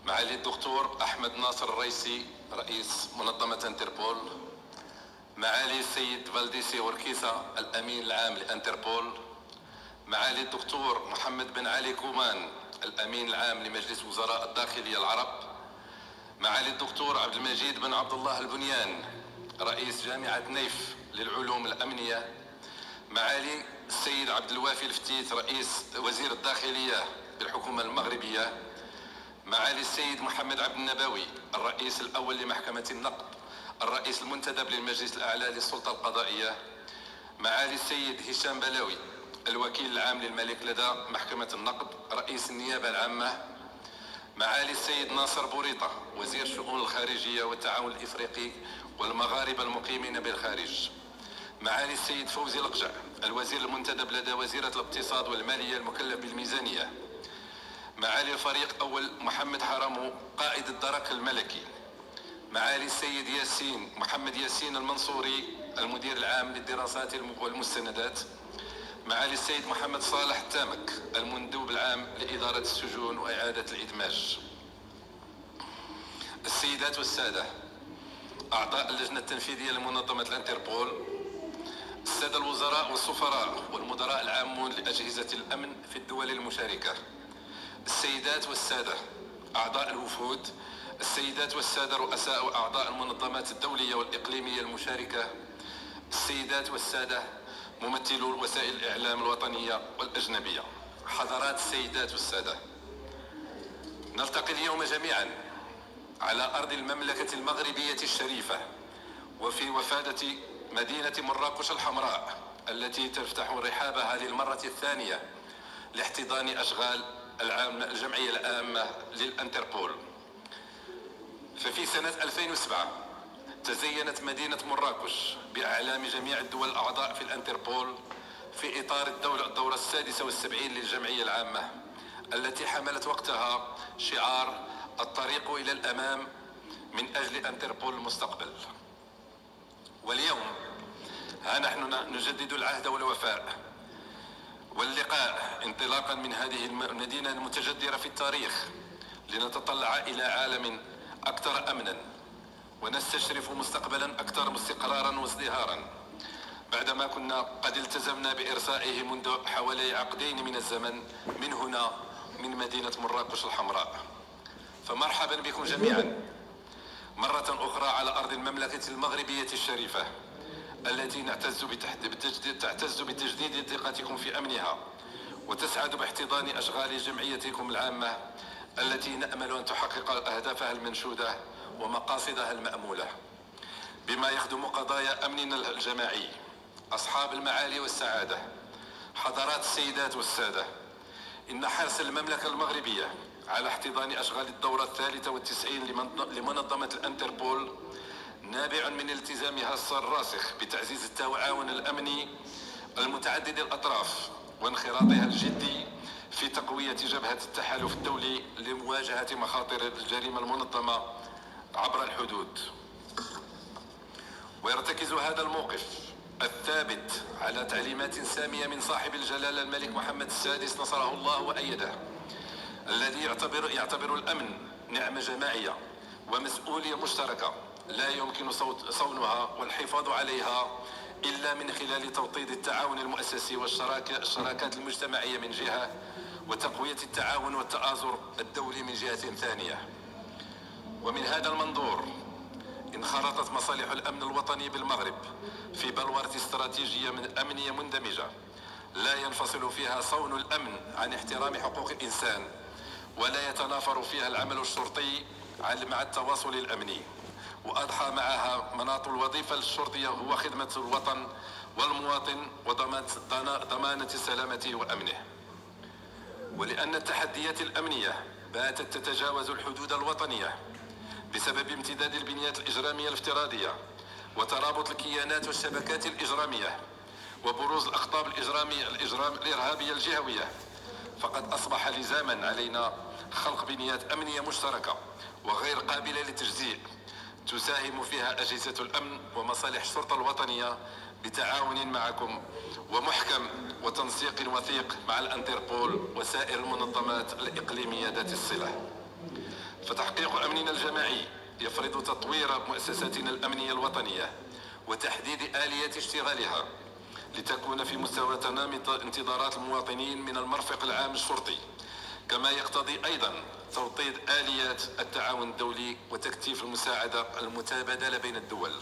معالي الدكتور أحمد ناصر الرئيسي رئيس منظمة انتربول، معالي السيد فالديسي أوركيسا الأمين العام لانتربول، معالي الدكتور محمد بن علي كومان الأمين العام لمجلس وزراء الداخلية العرب، معالي الدكتور عبد المجيد بن عبد الله البنيان رئيس جامعة نيف للعلوم الأمنية، معالي السيد عبد الوافي الفتيت رئيس وزير الداخلية بالحكومة المغربية، معالي السيد محمد عبد النبوي الرئيس الأول لمحكمة النقد الرئيس المنتدب للمجلس الأعلى للسلطة القضائية، معالي السيد هشام بلاوي الوكيل العام للملك لدى محكمة النقد رئيس النيابة العامة، معالي السيد ناصر بوريطة وزير الشؤون الخارجية والتعاون الإفريقي والمغاربة المقيمين بالخارج، معالي السيد فوزي القجع الوزير المنتدب لدى وزيرة الاقتصاد والمالية المكلف بالميزانية، معالي الفريق أول محمد حرمو قائد الدرك الملكي، معالي السيد محمد ياسين المنصوري المدير العام للدراسات والمستندات، معالي السيد محمد صالح التامك المندوب العام لإدارة السجون وإعادة الإدماج. السيدات والسادة أعضاء اللجنة التنفيذية لمنظمة الانتربول، السادة الوزراء والسفراء والمدراء العامون لأجهزة الأمن في الدول المشاركة، السيدات والسادة أعضاء الوفود، السيدات والسادة رؤساء وأعضاء المنظمات الدولية والإقليمية المشاركة، السيدات والسادة ممثلو وسائل الإعلام الوطنية والأجنبية، حضرات السيدات والسادة، نلتقي اليوم جميعا على أرض المملكة المغربية الشريفة وفي وفادة مدينة مراكش الحمراء التي تفتح رحابها للمرة الثانية لاحتضان أشغال الجمعية العامة للانتربول. ففي سنة 2007 تزينت مدينة مراكش بأعلام جميع الدول الأعضاء في الانتربول في إطار الدورة 76 للجمعية العامة التي حملت وقتها شعار الطريق إلى الأمام من أجل انتربول المستقبل. واليوم ها نحن نجدد العهد والوفاء واللقاء انطلاقا من هذه المدينة المتجدرة في التاريخ لنتطلع إلى عالم أكثر أمنا ونستشرف مستقبلا أكثر استقرارا وازدهارا بعدما كنا قد التزمنا بإرسائه منذ حوالي عقدين من الزمن من هنا من مدينة مراكش الحمراء. فمرحبا بكم جميعا مرة أخرى على أرض المملكة المغربية الشريفة التي تعتز بتجديد ثقتكم في أمنها وتسعد باحتضان أشغال جمعيتكم العامة التي نأمل أن تحقق أهدافها المنشودة ومقاصدها المأمولة بما يخدم قضايا أمننا الجماعي. أصحاب المعالي والسعادة، حضرات السيدات والسادة، إن حرص المملكة المغربية على احتضان أشغال الدورة 93 لمنظمة الانتربول نابع من التزامها الراسخ بتعزيز التعاون الأمني المتعدد الأطراف وانخراطها الجدي في تقوية جبهة التحالف الدولي لمواجهة مخاطر الجريمة المنظمة عبر الحدود. ويرتكز هذا الموقف الثابت على تعليمات سامية من صاحب الجلالة الملك محمد السادس نصره الله وأيده، الذي يعتبر الأمن نعمة جماعية ومسؤولية مشتركة لا يمكن صونها والحفاظ عليها إلا من خلال توطيد التعاون المؤسسي والشراكات المجتمعية من جهة وتقوية التعاون والتآزر الدولي من جهة ثانية. ومن هذا المنظور انخرطت مصالح الأمن الوطني بالمغرب في بلورة استراتيجية أمنية مندمجة لا ينفصل فيها صون الأمن عن احترام حقوق الإنسان ولا يتنافر فيها العمل الشرطي مع التواصل الأمني، وأضحى معها مناط الوظيفة الشرطية هو خدمة الوطن والمواطن وضمانة سلامته وأمنه. ولأن التحديات الأمنية باتت تتجاوز الحدود الوطنية بسبب امتداد البنيات الإجرامية الافتراضية وترابط الكيانات والشبكات الإجرامية وبروز الأخطاب الإرهابية الجهوية، فقد أصبح لزاما علينا خلق بنيات أمنية مشتركة وغير قابلة للتجزيء تساهم فيها أجهزة الأمن ومصالح الشرطة الوطنية بتعاون معكم ومحكم وتنسيق وثيق مع الانتربول وسائر المنظمات الإقليمية ذات الصلة. فتحقيق أمننا الجماعي يفرض تطوير مؤسساتنا الأمنية الوطنية وتحديد آلية اشتغالها لتكون في مستوى تنامي انتظارات المواطنين من المرفق العام الشرطي، كما يقتضي أيضا توطيد آليات التعاون الدولي وتكثيف المساعدة المتبادلة بين الدول.